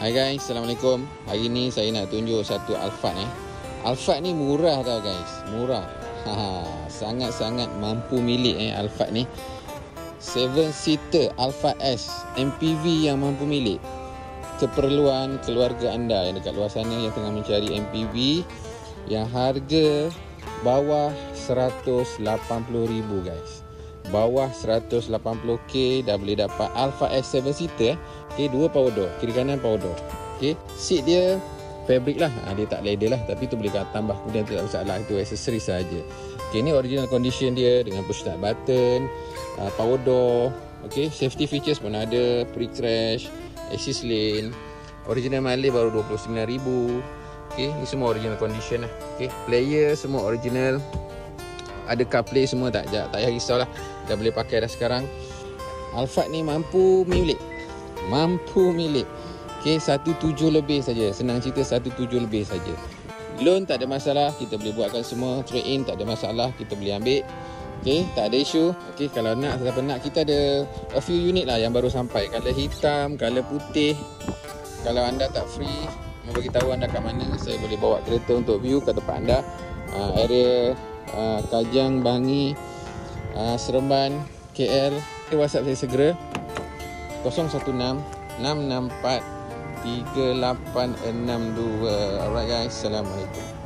Hai guys, Assalamualaikum. Hari ni saya nak tunjuk satu Alphard Alphard ni murah tau guys, murah. Sangat-sangat mampu milik Alphard ni. 7-seater Alphard S MPV yang mampu milik. Keperluan keluarga anda yang dekat luar sana yang tengah mencari MPV yang harga bawah 180,000 guys. Bawah 180k dah boleh dapat Alphard S 7-seater Okay, 2 power door, kiri kanan power door. Okay, seat dia fabric lah, dia tak leather lah, tapi tu boleh tambah, kemudian tu tak masalah, itu aksesori saja. Okay, ni original condition dia dengan push start button, power door. Okay, safety features pun ada, pre-crash, assist lane. Original mileage baru 29,000. Okay, ni semua original condition lah. Okay, player semua original, ada CarPlay semua, tak payah risaulah, dah boleh pakai dah sekarang. Alphard ni mampu milik. Okay, 1.7 lebih saja. Senang cerita 1.7 lebih saja. Loan tak ada masalah, kita boleh buatkan semua. Trade in tak ada masalah, kita boleh ambil. Okay, tak ada isu. Okay, kalau nak, siapa nak, kita ada a few unit lah yang baru sampai. Color hitam, color putih. Kalau anda tak free, mau bagi tahu anda kat mana, saya boleh bawa kereta untuk view ke tempat anda. Area Kajang, Bangi, Seremban, KL. WhatsApp saya segera 016-664-3862. Alright guys, Assalamualaikum.